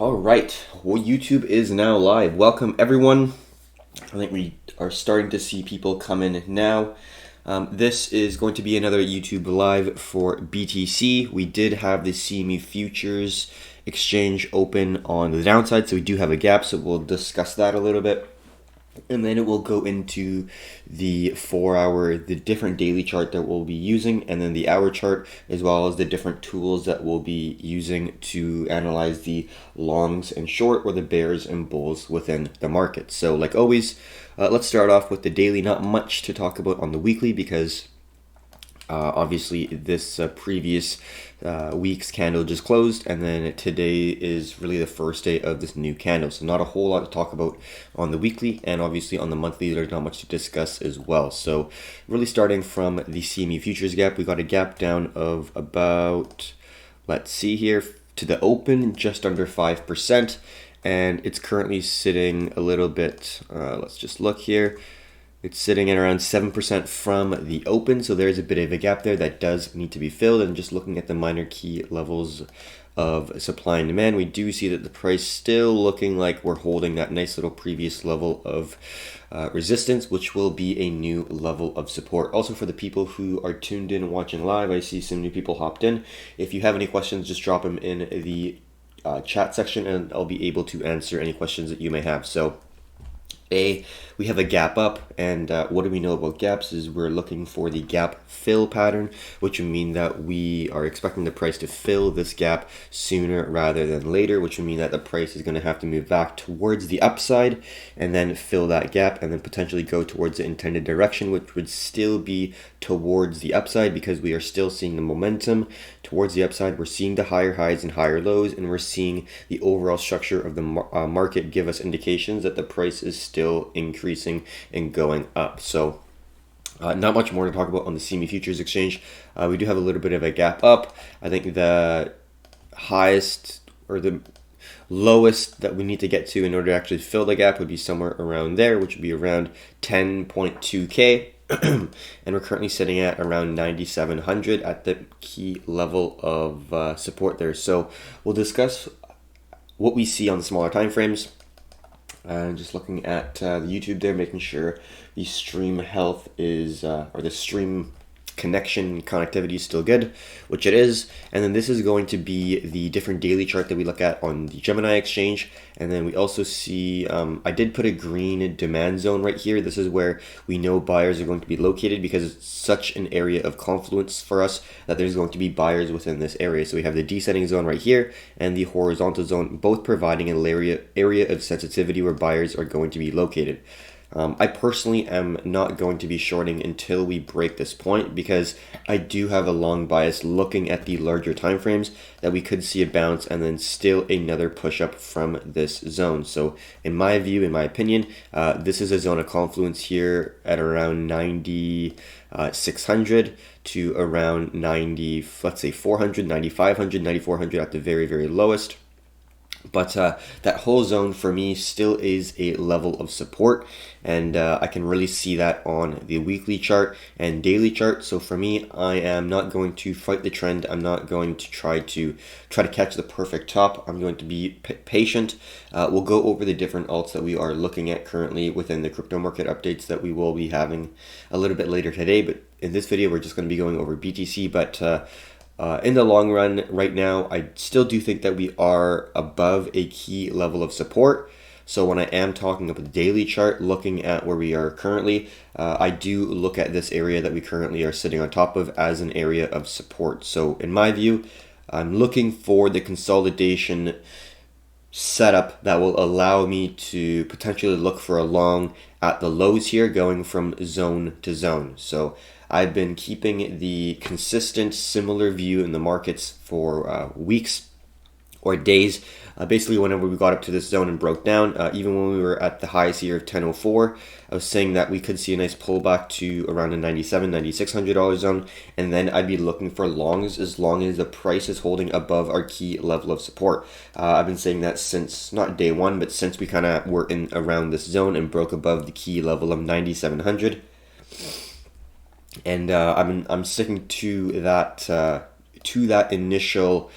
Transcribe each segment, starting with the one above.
All right, well, YouTube is now live. Welcome, everyone. I think we are starting to see people come in now. This is going to be another YouTube live for BTC. We did have the CME futures exchange open on the downside, so we do have a gap, so we'll discuss that a little bit. And then it will go into the 4-hour, the different daily chart that we'll be using, and then the hour chart, as well as the different tools that we'll be using to analyze the longs and short, or the bears and bulls within the market. So like always, let's start off with the daily. Not much to talk about on the weekly because obviously this previous week's candle just closed, and then today is really the first day of this new candle, so not a whole lot to talk about on the weekly, and obviously on the monthly there's not much to discuss as well. So really starting from the CME futures gap, we got a gap down of about, let's see here, to the open just under 5%, and it's currently sitting a little bit, let's just look here. It's sitting at around 7% from the open, so there's a bit of a gap there that does need to be filled. And just looking at the minor key levels of supply and demand, we do see that the price still looking like we're holding that nice little previous level of resistance, which will be a new level of support. Also, for the people who are tuned in and watching live, I see some new people hopped in. If you have any questions, just drop them in the chat section and I'll be able to answer any questions that you may have. So we have a gap up, and what do we know about gaps is we're looking for the gap fill pattern, which would mean that we are expecting the price to fill this gap sooner rather than later, which would mean that the price is going to have to move back towards the upside and then fill that gap and then potentially go towards the intended direction, which would still be towards the upside because we are still seeing the momentum towards the upside. We're seeing the higher highs and higher lows, and we're seeing the overall structure of the market give us indications that the price is still increasing and going up. So not much more to talk about on the CME futures exchange. We do have a little bit of a gap up. I think the highest or the lowest that we need to get to in order to actually fill the gap would be somewhere around there, which would be around 10.2K. And we're currently sitting at around 9,700 at the key level of support there. So we'll discuss what we see on the smaller time frames. Just looking at the YouTube there, making sure the stream health is, or the stream connectivity is still good, which it is. And then this is going to be the different daily chart that we look at on the Gemini exchange. And then we also see, I did put a green demand zone right here. This is where we know buyers are going to be located because it's such an area of confluence for us that there's going to be buyers within this area. So we have the descending zone right here and the horizontal zone, both providing an area of sensitivity where buyers are going to be located. I personally am not going to be shorting until we break this point because I do have a long bias looking at the larger time frames that we could see a bounce and then still another push up from this zone. So in my view, in my opinion, this is a zone of confluence here at around 9,600 to around 90, let's say 400, 9,500, 9,400 at the very, very lowest. But that whole zone for me still is a level of support, and I can really see that on the weekly chart and daily chart. So for me, I am not going to fight the trend. I'm not going to try to catch the perfect top. I'm going to be patient. We'll go over the different alts that we are looking at currently within the crypto market updates that we will be having a little bit later today. But in this video, we're just going to be going over BTC. But in the long run, right now, I still do think that we are above a key level of support. So when I am talking about the daily chart, looking at where we are currently, I do look at this area that we currently are sitting on top of as an area of support. So in my view, I'm looking for the consolidation setup that will allow me to potentially look for a long at the lows here, going from zone to zone. So I've been keeping the consistent similar view in the markets for weeks or days. Basically, whenever we got up to this zone and broke down, even when we were at the highs here of 1004, I was saying that we could see a nice pullback to around the $9,600 zone, and then I'd be looking for longs as long as the price is holding above our key level of support. I've been saying that since, not day one, but since we kind of were in around this zone and broke above the key level of 9,700. And I'm sticking to that initial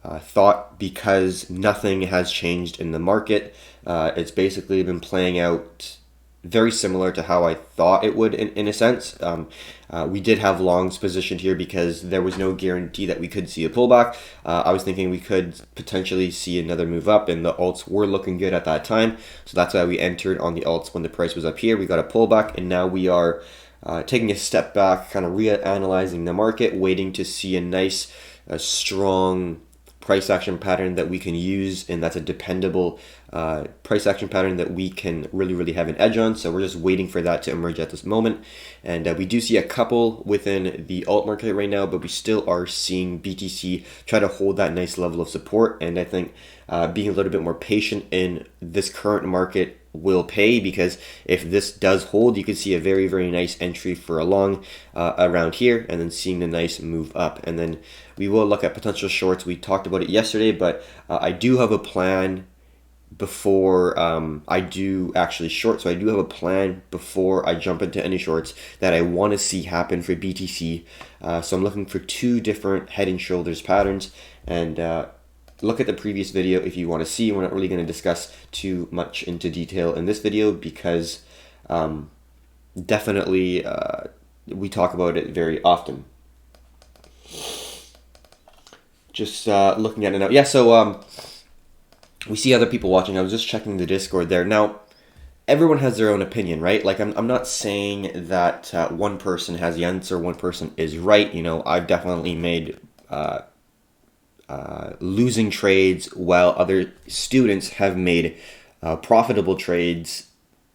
thought because nothing has changed in the market. It's basically been playing out very similar to how I thought it would in a sense. We did have longs positioned here because there was no guarantee that we could see a pullback. I was thinking we could potentially see another move up, and the alts were looking good at that time. So that's why we entered on the alts when the price was up here. We got a pullback, and now we are taking a step back, kind of reanalyzing the market, waiting to see a nice, strong price action pattern that we can use, and that's a dependable price action pattern that we can really have an edge on. So we're just waiting for that to emerge at this moment, and we do see a couple within the alt market right now, but we still are seeing BTC try to hold that nice level of support. And I think being a little bit more patient in this current market will pay, because if this does hold, you can see a very nice entry for a long around here, and then seeing the nice move up. And then we will look at potential shorts. We talked about it yesterday, but I do have a plan before I do actually short. So I do have a plan before I jump into any shorts that I want to see happen for BTC. So I'm looking for two different head and shoulders patterns, and look at the previous video if you want to see. We're not really going to discuss too much into detail in this video because definitely we talk about it very often. Just looking at it now. Yeah, so we see other people watching. I was just checking the Discord there. Now, everyone has their own opinion, right? Like, I'm not saying that one person has the answer, one person is right. You know, I've definitely made losing trades while other students have made profitable trades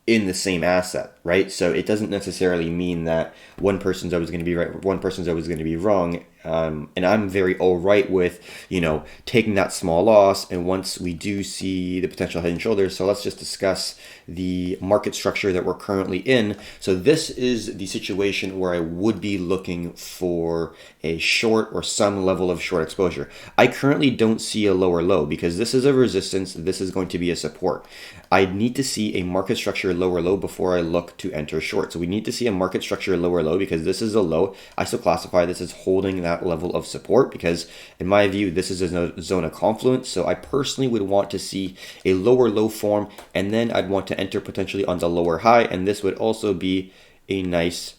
in the same asset, right? So it doesn't necessarily mean that one person's always going to be right, one person's always going to be wrong. And I'm very all right with, you know, taking that small loss. And once we do see the potential head and shoulders, so let's just discuss the market structure that we're currently in. So this is the situation where I would be looking for a short or some level of short exposure. I currently don't see a lower low because this is a resistance. This is going to be a support. I need to see a market structure lower low before I look to enter short. So we need to see a market structure lower low because this is a low. I still classify this as holding that level of support because in my view, this is a zone of confluence. So I personally would want to see a lower low form, and then I'd want to enter potentially on the lower high. And this would also be a nice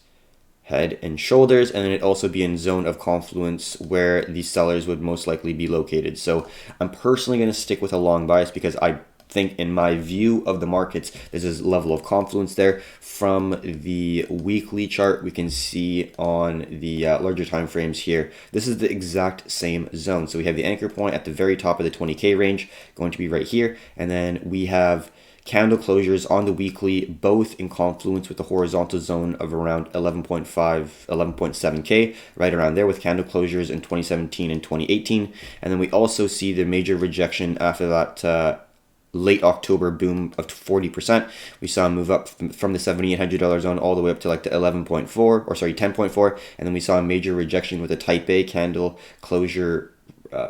head and shoulders, and then it'd also be in zone of confluence where the sellers would most likely be located. So I'm personally going to stick with a long bias because I think in my view of the markets, this is level of confluence there. From the weekly chart, we can see on the larger time frames here, this is the exact same zone. So we have the anchor point at the very top of the 20K range going to be right here. And then we have candle closures on the weekly, both in confluence with the horizontal zone of around 11.5, 11.7K, right around there with candle closures in 2017 and 2018. And then we also see the major rejection after that late October boom of 40%. We saw a move up from the $7,800 zone all the way up to like the 10.4, and then we saw a major rejection with a type A candle closure,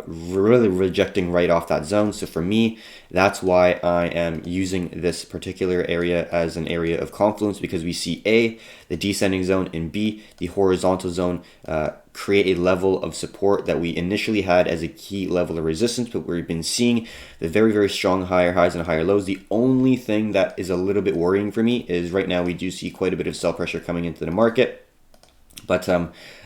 really rejecting right off that zone. So for me, that's why I am using this particular area as an area of confluence, because we see A, the descending zone, and B, the horizontal zone create a level of support that we initially had as a key level of resistance, but we've been seeing the very strong higher highs and higher lows. The only thing that is a little bit worrying for me is right now we do see quite a bit of sell pressure coming into the market, but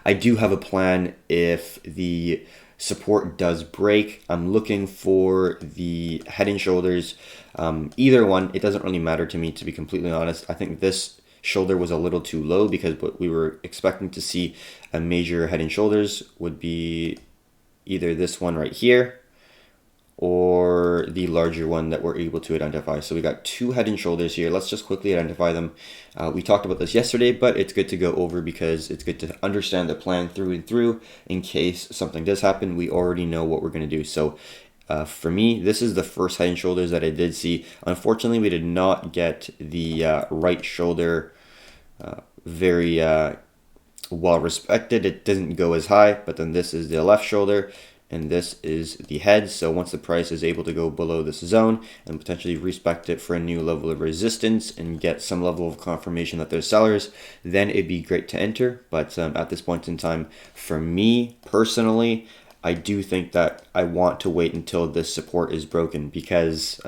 I do have a plan if the support does break. I'm looking for the head and shoulders, either one. It doesn't really matter to me, to be completely honest. I think this shoulder was a little too low because what we were expecting to see a major head and shoulders would be either this one right here or the larger one that we're able to identify. So we got two head and shoulders here. Let's just quickly identify them. We talked about this yesterday, but it's good to go over because it's good to understand the plan through and through. In case something does happen, we already know what we're going to do. So for me, this is the first head and shoulders that I did see. Unfortunately, we did not get the right shoulder very well respected. It doesn't go as high, but then this is the left shoulder and this is the head. So once the price is able to go below this zone and potentially respect it for a new level of resistance and get some level of confirmation that there's sellers, then it'd be great to enter. But at this point in time, for me personally, I do think that I want to wait until this support is broken because,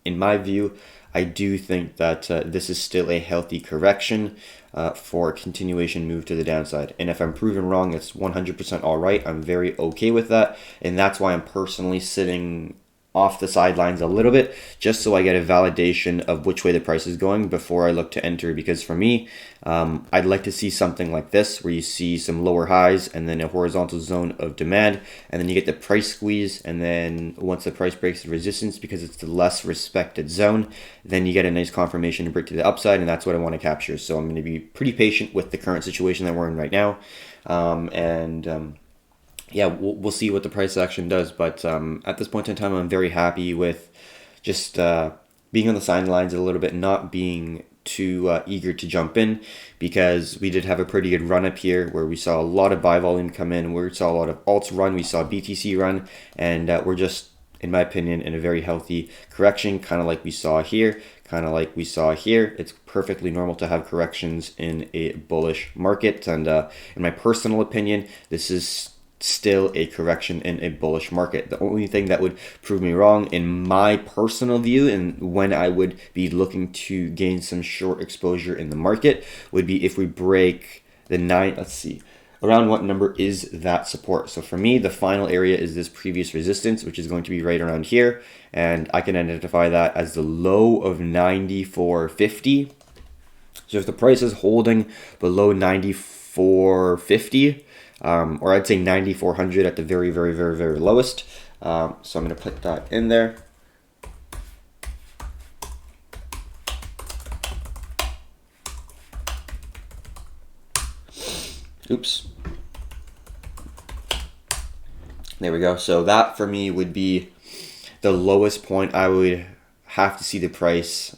in my view, I do think that this is still a healthy correction for a continuation move to the downside. And if I'm proven wrong, it's 100% all right. I'm very okay with that. And that's why I'm personally sitting off the sidelines a little bit, just so I get a validation of which way the price is going before I look to enter. Because for me, I'd like to see something like this, where you see some lower highs and then a horizontal zone of demand, and then you get the price squeeze, and then once the price breaks the resistance, because it's the less respected zone, then you get a nice confirmation to break to the upside, and that's what I want to capture. So I'm going to be pretty patient with the current situation that we're in right now, yeah, we'll see what the price action does. But at this point in time, I'm very happy with just being on the sidelines a little bit, not being too eager to jump in, because we did have a pretty good run up here where we saw a lot of buy volume come in, we saw a lot of alts run, we saw BTC run, and we're just, in my opinion, in a very healthy correction, kind of like we saw here, kind of like we saw here. It's perfectly normal to have corrections in a bullish market, and in my personal opinion, this is still a correction in a bullish market. The only thing that would prove me wrong, in my personal view, and when I would be looking to gain some short exposure in the market, would be if we break the let's see, around what number is that support. So for me, the final area is this previous resistance, which is going to be right around here, and I can identify that as the low of 94.50. So if the price is holding below 94.50, or I'd say 9,400 at the very, very, very, very lowest. So I'm going to put that in there. Oops. There we go. So that for me would be the lowest point I would have to see the price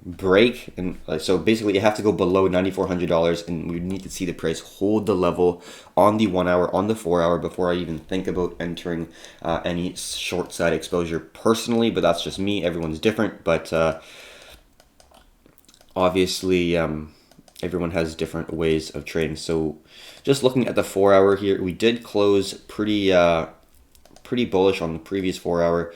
break, and so basically you have to go below $9,400, and we need to see the price hold the level on the 1 hour, on the 4 hour, before I even think about entering any short side exposure personally. But that's just me. Everyone's different, but obviously everyone has different ways of trading. So just looking at the 4 hour here, we did close pretty bullish on the previous 4 hour.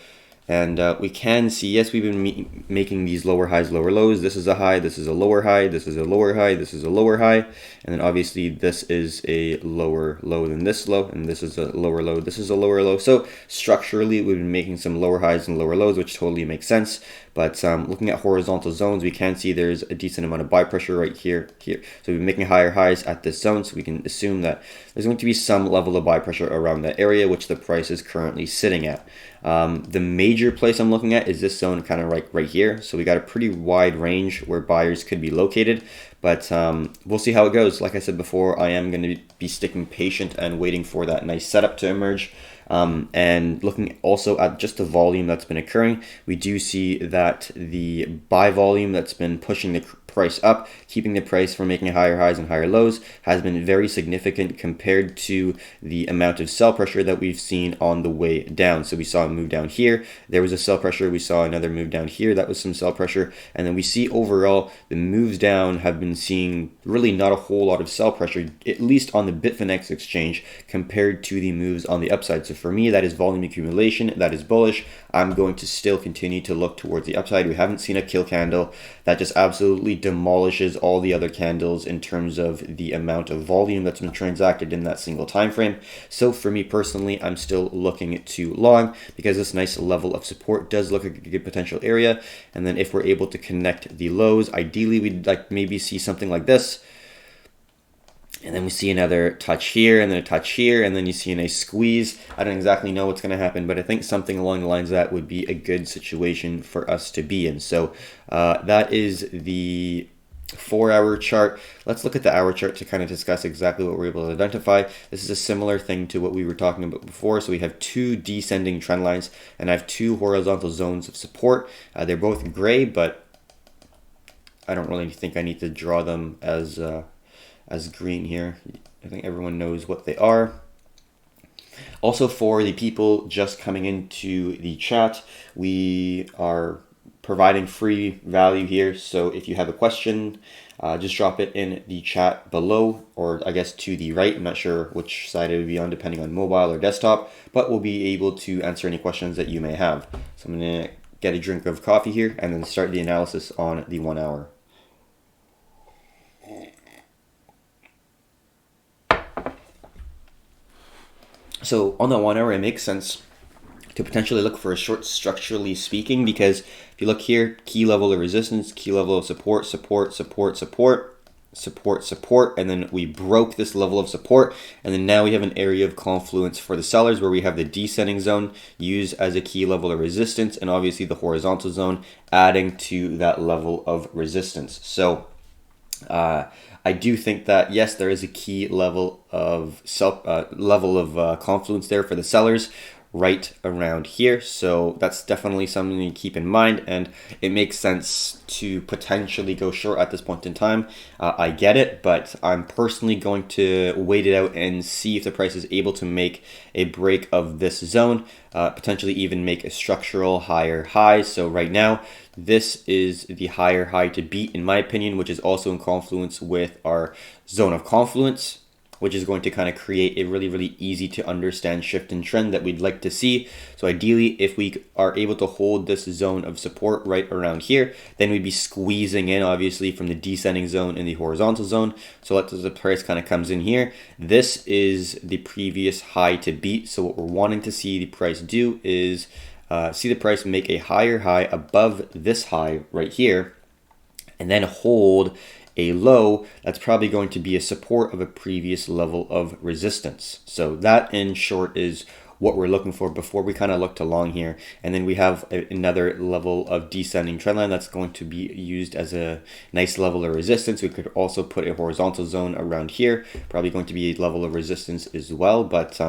And we can see, yes, we've been making these lower highs, lower lows. This is a high, this is a lower high, this is a lower high, this is a lower high. And then obviously this is a lower low than this low, and this is a lower low, this is a lower low. So structurally, we've been making some lower highs and lower lows, which totally makes sense. But looking at horizontal zones, we can see there's a decent amount of buy pressure right here. So we've been making higher highs at this zone, so we can assume that there's going to be some level of buy pressure around that area, which the price is currently sitting at. The major place I'm looking at is this zone kind of right here. So we got a pretty wide range where buyers could be located, but we'll see how it goes. Like I said before, I am going to be sticking patient and waiting for that nice setup to emerge. And looking also at just the volume that's been occurring, we do see that the buy volume that's been pushing the price up, keeping the price from making higher highs and higher lows, has been very significant compared to the amount of sell pressure that we've seen on the way down. So we saw a move down here, there was a sell pressure, we saw another move down here, that was some sell pressure, and then we see overall the moves down have been seeing really not a whole lot of sell pressure, at least on the Bitfinex exchange, compared to the moves on the upside. So for me, that is volume accumulation, that is bullish. I'm going to still continue to look towards the upside. We haven't seen a kill candle that just absolutely demolishes all the other candles in terms of the amount of volume that's been transacted in that single time frame. So for me personally, I'm still looking to long, because this nice level of support does look like a good potential area. And then if we're able to connect the lows, ideally we'd like maybe see something like this. And then we see another touch here, and then a touch here, and then you see a nice squeeze. I don't exactly know what's going to happen, but I think something along the lines of that would be a good situation for us to be in. So that is the 4 hour chart. Let's look at the hour chart to kind of discuss exactly what we're able to identify. This is a similar thing to what we were talking about before. So we have two descending trend lines, and I have two horizontal zones of support. They're both gray, but I don't really think I need to draw them as green here. I think everyone knows what they are. Also, for the people just coming into the chat, we are providing free value here. So if you have a question, just drop it in the chat below, or I guess to the right. I'm not sure which side it would be on, depending on mobile or desktop, but we'll be able to answer any questions that you may have. So I'm going to get a drink of coffee here and then start the analysis on the 1 hour. So on the 1 hour, it makes sense to potentially look for a short, structurally speaking, because if you look here, key level of resistance, key level of support, support, support, support, support, support, and then we broke this level of support, and then now we have an area of confluence for the sellers where we have the descending zone used as a key level of resistance, and obviously the horizontal zone adding to that level of resistance. So I do think that yes, there is a key level of confluence there for the sellers right around here. So that's definitely something to keep in mind, and it makes sense to potentially go short at this point in time. I get it, but I'm personally going to wait it out and see if the price is able to make a break of this zone, potentially even make a structural higher high. So right now, this is the higher high to beat, in my opinion, which is also in confluence with our zone of confluence, which is going to kind of create a really, really easy to understand shift in trend that we'd like to see. So ideally, if we are able to hold this zone of support right around here, then we'd be squeezing in, obviously, from the descending zone and the horizontal zone. So let's the price kind of comes in here. This is the previous high to beat. So what we're wanting to see the price do is see the price make a higher high above this high right here, and then hold a low that's probably going to be a support of a previous level of resistance. So that, in short, is what we're looking for before we kind of look to long here. And then we have another level of descending trend line that's going to be used as a nice level of resistance. We could also put a horizontal zone around here, probably going to be a level of resistance as well. But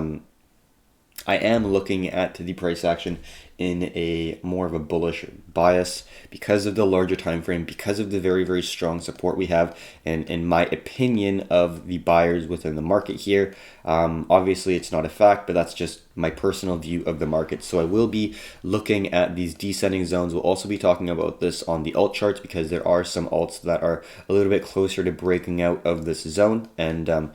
I am looking at the price action in a more of a bullish bias because of the larger time frame, because of the very, very strong support we have, and in my opinion of the buyers within the market here. Obviously, it's not a fact, but that's just my personal view of the market. So I will be looking at these descending zones. We'll also be talking about this on the alt charts because there are some alts that are a little bit closer to breaking out of this zone, and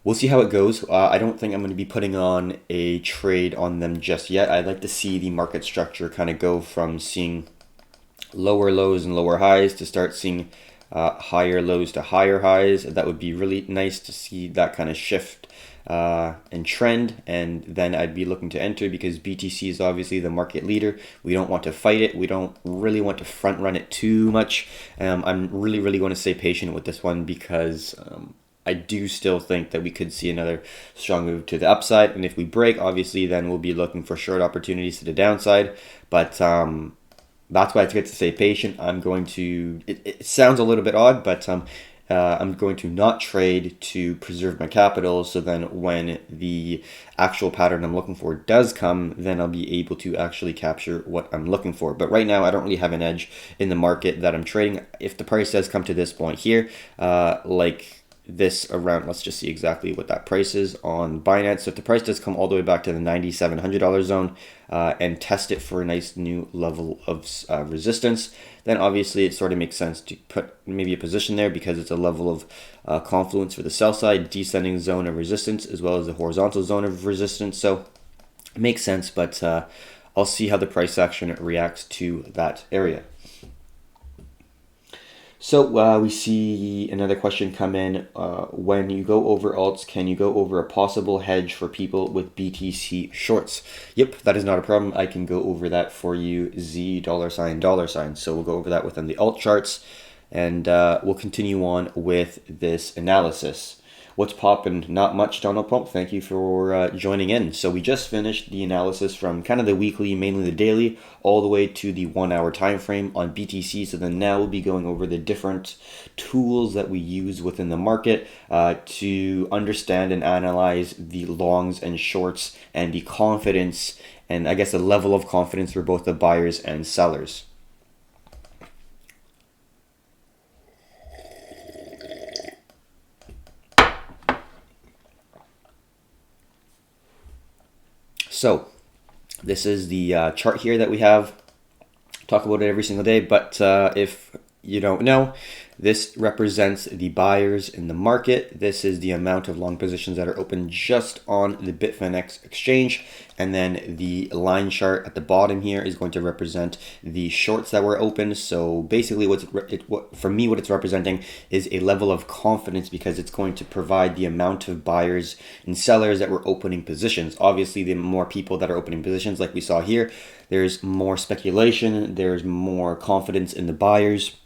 we'll see how it goes. I don't think I'm going to be putting on a trade on them just yet. I'd like to see the market structure kind of go from seeing lower lows and lower highs to start seeing higher lows to higher highs. That would be really nice to see that kind of shift and trend, and then I'd be looking to enter because BTC is obviously the market leader. We don't want to fight it. We don't really want to front run it too much. I'm really going to stay patient with this one because I do still think that we could see another strong move to the upside. And if we break, obviously, then we'll be looking for short opportunities to the downside. But that's why it's good to stay patient. I'm going to, it sounds a little bit odd, but I'm going to not trade to preserve my capital. So then when the actual pattern I'm looking for does come, then I'll be able to actually capture what I'm looking for. But right now, I don't really have an edge in the market that I'm trading. If the price does come to this point here, like this around, let's just see exactly what that price is on Binance. So if the price does come all the way back to the $9,700 zone and test it for a nice new level of resistance, then obviously it sort of makes sense to put maybe a position there because it's a level of confluence for the sell side, descending zone of resistance, as well as the horizontal zone of resistance. So it makes sense, but I'll see how the price action reacts to that area. So we see another question come in. When you go over alts, can you go over a possible hedge for people with BTC shorts? Yep, that is not a problem. I can go over that for you, $. So we'll go over that within the alt charts, and we'll continue on with this analysis. What's poppin'? Not much, Donald Pump. Thank you for joining in. So we just finished the analysis from kind of the weekly, mainly the daily, all the way to the 1 hour time frame on BTC. So then now we'll be going over the different tools that we use within the market to understand and analyze the longs and shorts and the confidence, and I guess the level of confidence for both the buyers and sellers. So this is the chart here that we have. Talk about it every single day, but if you don't know, This represents the buyers in the market. This is the amount of long positions that are open just on the Bitfinex exchange. And then the line chart at the bottom here is going to represent the shorts that were open. So basically for me, what it's representing is a level of confidence, because it's going to provide the amount of buyers and sellers that were opening positions. Obviously, the more people that are opening positions, like we saw here, there's more speculation, there's more confidence in the buyers.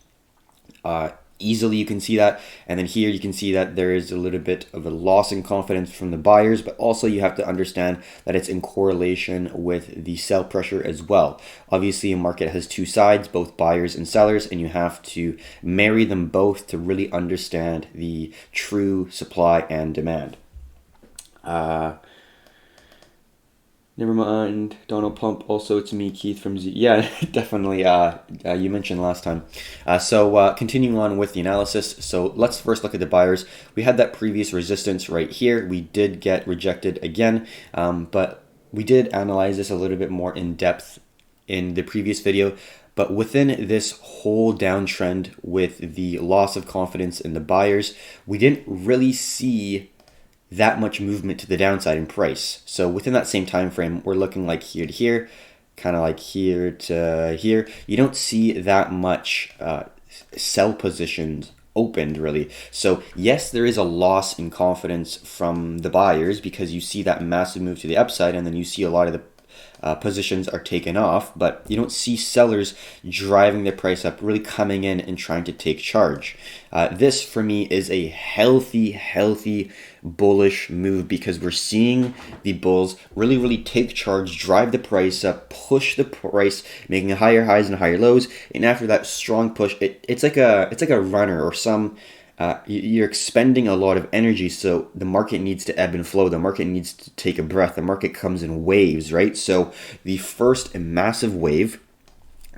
Easily you can see that. And then here you can see that there is a little bit of a loss in confidence from the buyers, but also you have to understand that it's in correlation with the sell pressure as well. Obviously, a market has two sides, both buyers and sellers, and you have to marry them both to really understand the true supply and demand. Never mind. Donald Plump. Also, it's me, Keith from Z. Yeah, definitely. You mentioned last time. So continuing on with the analysis. So let's first look at the buyers. We had that previous resistance right here. We did get rejected again, but we did analyze this a little bit more in depth in the previous video. But within this whole downtrend with the loss of confidence in the buyers, we didn't really see that much movement to the downside in price. So within that same time frame, we're looking like here to here, kind of like here to here. You don't see that much sell positions opened really. So yes, there is a loss in confidence from the buyers, because you see that massive move to the upside, and then you see a lot of the positions are taken off, but you don't see sellers driving the price up, really coming in and trying to take charge. This for me is a healthy bullish move, because we're seeing the bulls really take charge, drive the price up, push the price, making higher highs and higher lows. And after that strong push, it's like a runner or some. You're expending a lot of energy, so the market needs to ebb and flow. The market needs to take a breath. The market comes in waves, right? So the first massive wave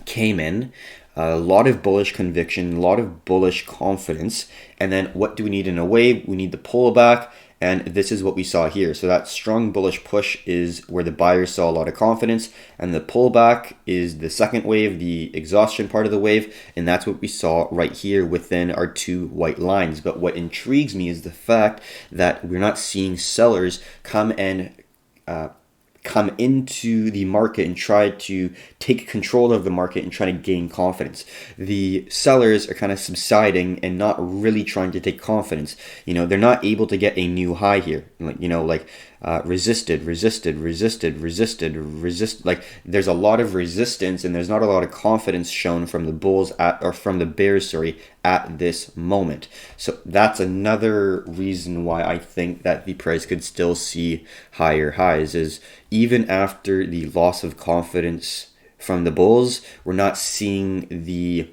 came in, a lot of bullish conviction, a lot of bullish confidence. And then what do we need in a wave? We need the pullback. And this is what we saw here. So that strong bullish push is where the buyers saw a lot of confidence, and the pullback is the second wave, the exhaustion part of the wave, and that's what we saw right here within our two white lines. But what intrigues me is the fact that we're not seeing sellers come into the market and try to take control of the market and try to gain confidence. The sellers are kind of subsiding and not really trying to take confidence. They're not able to get a new high here. Resisted. Like, there's a lot of resistance, and there's not a lot of confidence shown from the bulls from the bears, at this moment. So that's another reason why I think that the price could still see higher highs, is even after the loss of confidence from the bulls, we're not seeing the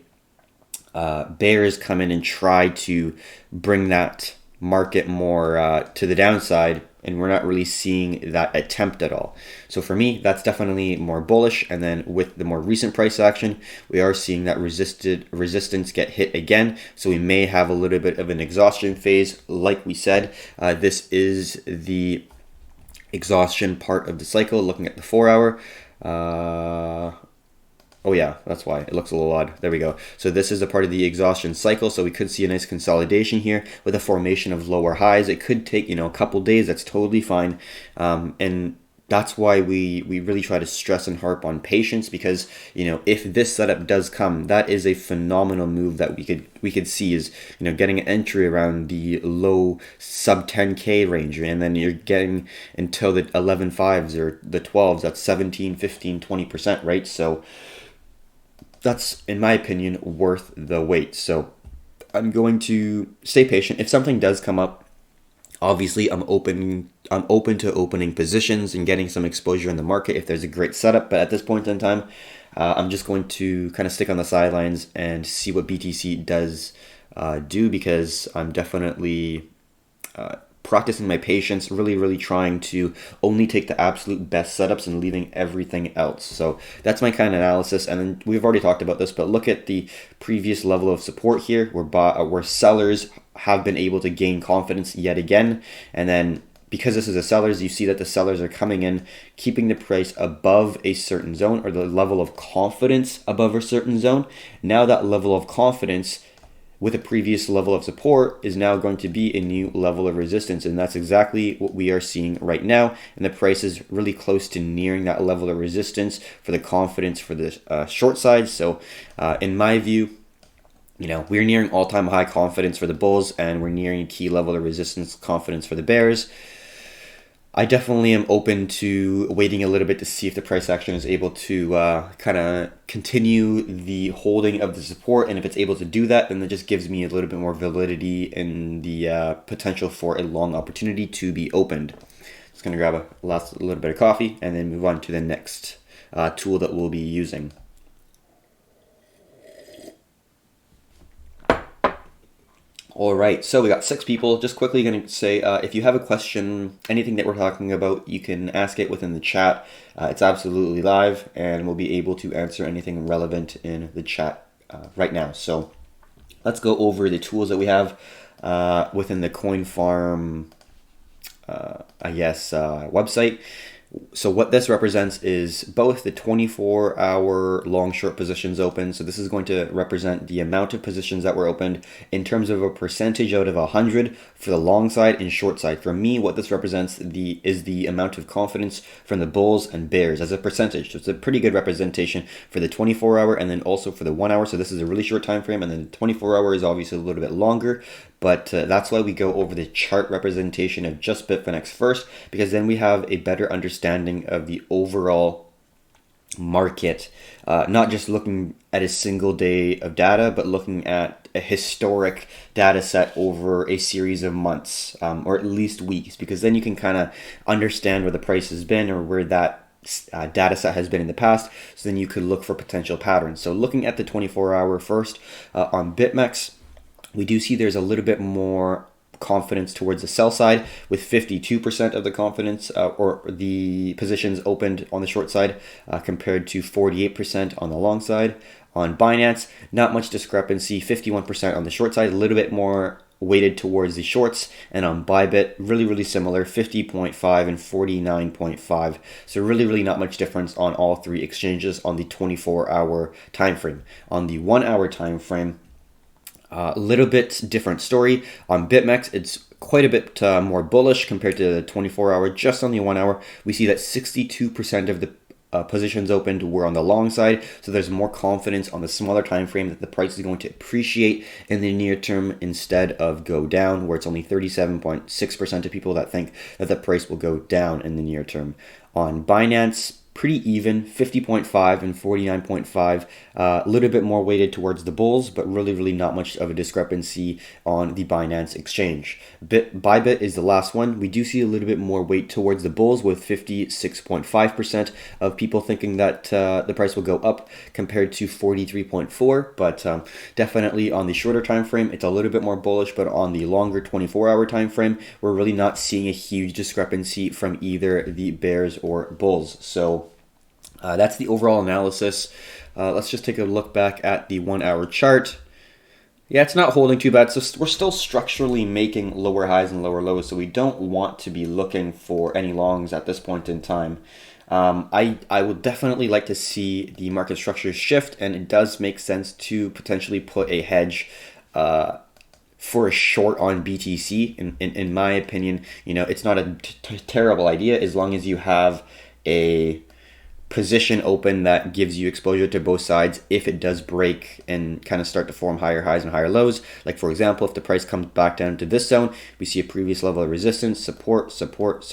bears come in and try to bring that market more to the downside, and we're not really seeing that attempt at all. So for me, that's definitely more bullish. And then with the more recent price action, we are seeing that resistance get hit again. So we may have a little bit of an exhaustion phase. Like we said, this is the exhaustion part of the cycle. Looking at the 4 hour, oh yeah, that's why it looks a little odd. There we go. So this is a part of the exhaustion cycle. So we could see a nice consolidation here with a formation of lower highs. It could take, a couple days. That's totally fine. And that's why we really try to stress and harp on patience, because, if this setup does come, that is a phenomenal move that we could see is, getting an entry around the low sub 10K range. And then you're getting until the 11.5s or the 12s, that's 17, 15, 20%, right? So that's, in my opinion, worth the wait. So I'm going to stay patient. If something does come up, obviously I'm open to opening positions and getting some exposure in the market if there's a great setup. But at this point in time, I'm just going to kind of stick on the sidelines and see what BTC does do, because I'm definitely practicing my patience, really trying to only take the absolute best setups and leaving everything else. So that's my kind of analysis. And then we've already talked about this, but look at the previous level of support here where sellers have been able to gain confidence yet again. And then because this is the sellers, you see that the sellers are coming in, keeping the price above a certain zone, or the level of confidence above a certain zone. Now that level of confidence with a previous level of support is now going to be a new level of resistance. And that's exactly what we are seeing right now. And the price is really close to nearing that level of resistance for the confidence for the short side. So in my view, we're nearing all-time high confidence for the bulls, and we're nearing a key level of resistance confidence for the bears. I definitely am open to waiting a little bit to see if the price action is able to kind of continue the holding of the support. And if it's able to do that, then that just gives me a little bit more validity in the potential for a long opportunity to be opened. Just going to grab a little bit of coffee and then move on to the next tool that we'll be using. All right, so we got 6 people. Just quickly going to say, if you have a question, anything that we're talking about, you can ask it within the chat. It's absolutely live, and we'll be able to answer anything relevant in the chat right now. So let's go over the tools that we have within the Coin Farm, website. So what this represents is both the 24-hour long short positions open. So this is going to represent the amount of positions that were opened in terms of a percentage out of 100 for the long side and short side. For me, what this represents is the amount of confidence from the bulls and bears as a percentage. So it's a pretty good representation for the 24-hour and then also for the 1 hour. So this is a really short time frame, and then the 24-hour is obviously a little bit longer. But that's why we go over the chart representation of just Bitfinex first, because then we have a better understanding of the overall market, not just looking at a single day of data, but looking at a historic data set over a series of months, or at least weeks, because then you can kind of understand where the price has been or where that data set has been in the past. So then you could look for potential patterns. So looking at the 24-hour first on BitMEX, we do see there's a little bit more confidence towards the sell side, with 52% of the confidence or the positions opened on the short side compared to 48% on the long side. On Binance, not much discrepancy, 51% on the short side, a little bit more weighted towards the shorts. And on Bybit, really similar, 50.5 and 49.5. So really not much difference on all 3 exchanges on the 24-hour time frame. On the 1 hour time frame, a little bit different story. On BitMEX, it's quite a bit more bullish compared to the 24-hour. Just on the 1 hour, we see that 62% of the positions opened were on the long side. So there's more confidence on the smaller time frame that the price is going to appreciate in the near term instead of go down, where it's only 37.6% of people that think that the price will go down in the near term. On Binance, pretty even, 50.5 and 49.5, a little bit more weighted towards the bulls, but really not much of a discrepancy on the Binance exchange. Bybit is the last one. We do see a little bit more weight towards the bulls, with 56.5% of people thinking that the price will go up compared to 43.4, but definitely on the shorter time frame, it's a little bit more bullish, but on the longer 24-hour time frame, we're really not seeing a huge discrepancy from either the bears or bulls. So that's the overall analysis. Let's just take a look back at the 1 hour chart. Yeah, it's not holding too bad. So we're still structurally making lower highs and lower lows. So we don't want to be looking for any longs at this point in time. I would definitely like to see the market structure shift, and it does make sense to potentially put a hedge for a short on BTC. In my opinion, it's not a terrible idea as long as you have a position open that gives you exposure to both sides if it does break and kind of start to form higher highs and higher lows. Like, for example, if the price comes back down to this zone, we see a previous level of resistance, support. So it's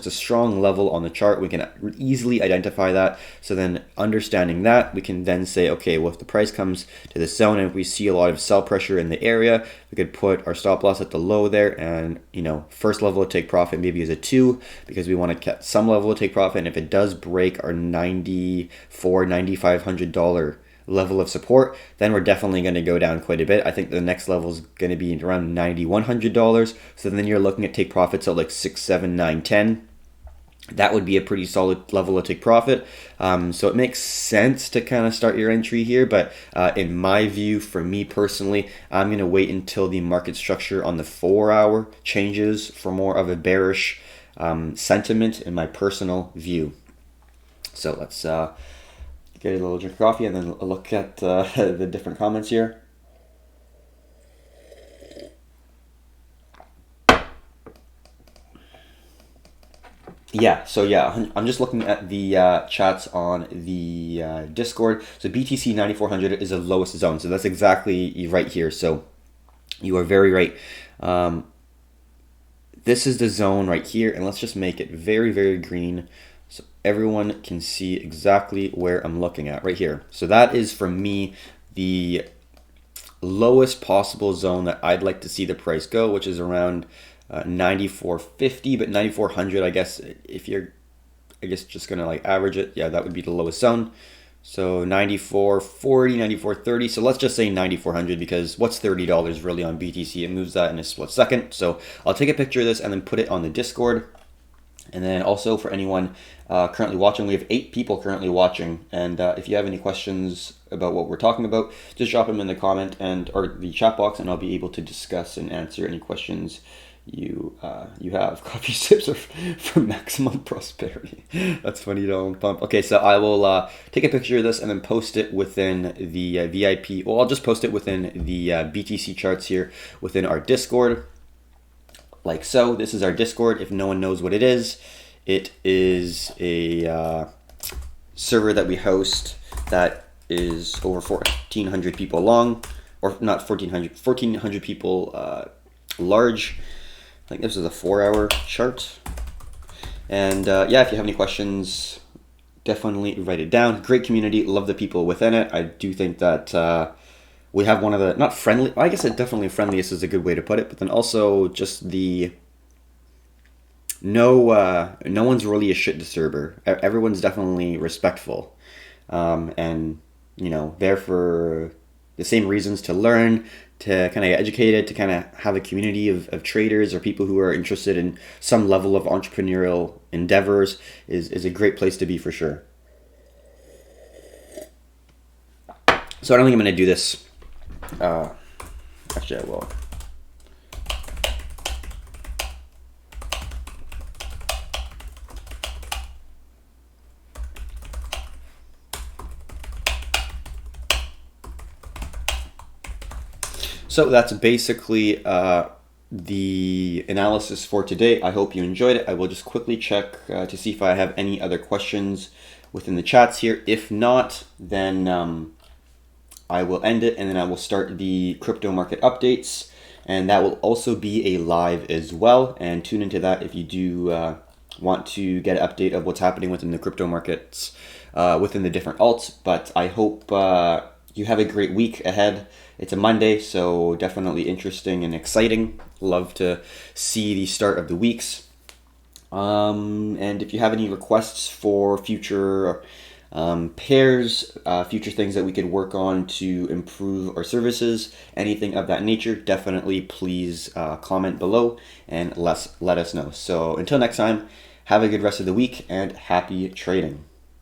a strong level on the chart. We can easily identify that. So then understanding that, we can then say, okay, well, if the price comes to this zone and if we see a lot of sell pressure in the area, we could put our stop loss at the low there, and first level of take profit maybe is a 2, because we want to get some level of take profit. And if it does break our $9,500 level of support, then we're definitely going to go down quite a bit. I think the next level is going to be around $9,100. So then you're looking at take profits at like 6, 7, 9, 10. That would be a pretty solid level of take profit. So it makes sense to kind of start your entry here. But in my view, for me personally, I'm going to wait until the market structure on the 4 hour changes for more of a bearish sentiment in my personal view. So let's get a little drink of coffee and then look at the different comments here. Yeah, so yeah, I'm just looking at the chats on the Discord. So BTC 9400 is the lowest zone. So that's exactly right here. So you are very right. This is the zone right here, and let's just make it very, very green so everyone can see exactly where I'm looking at right here. So that is, for me, the lowest possible zone that I'd like to see the price go, which is around 94.50, but 9400, I guess, if you're, I guess, just gonna like average it, yeah, that would be the lowest zone. So 94.40, 94.30. So let's just say 9400, because what's $30 really on BTC? It moves that in a split second. So I'll take a picture of this and then put it on the Discord. And then also for anyone currently watching, we have 8 people currently watching. And if you have any questions about what we're talking about, just drop them in the comment or the chat box, and I'll be able to discuss and answer any questions you have. Coffee sips are for maximum prosperity. That's funny, don't pump. Okay, so I will take a picture of this and then post it within the VIP. Well, I'll just post it within the BTC charts here within our Discord. Like so. This is our Discord. If no one knows what it is a server that we host that is over 1,400 people long, or not 1,400 people large. I think this is a 4-hour chart. And yeah, if you have any questions, definitely write it down. Great community, love the people within it. I do think that we have one of the, not friendly, I guess it definitely friendliest is a good way to put it, but then also just the, no one's really a shit disturber. Everyone's definitely respectful. And, you know, there for the same reasons, to learn, to kind of get educated, to kind of have a community of traders or people who are interested in some level of entrepreneurial endeavors is a great place to be for sure. So I don't think I'm going to do this. Actually, I will. So that's basically the analysis for today. I hope you enjoyed it. I will just quickly check to see if I have any other questions within the chats here. If not, then I will end it, and then I will start the crypto market updates, and that will also be a live as well. And tune into that if you do want to get an update of what's happening within the crypto markets within the different alts. But I hope you have a great week ahead. It's a Monday, so definitely interesting and exciting. Love to see the start of the weeks. And if you have any requests for future pairs, future things that we could work on to improve our services, anything of that nature, definitely please comment below and let us know. So until next time, have a good rest of the week and happy trading.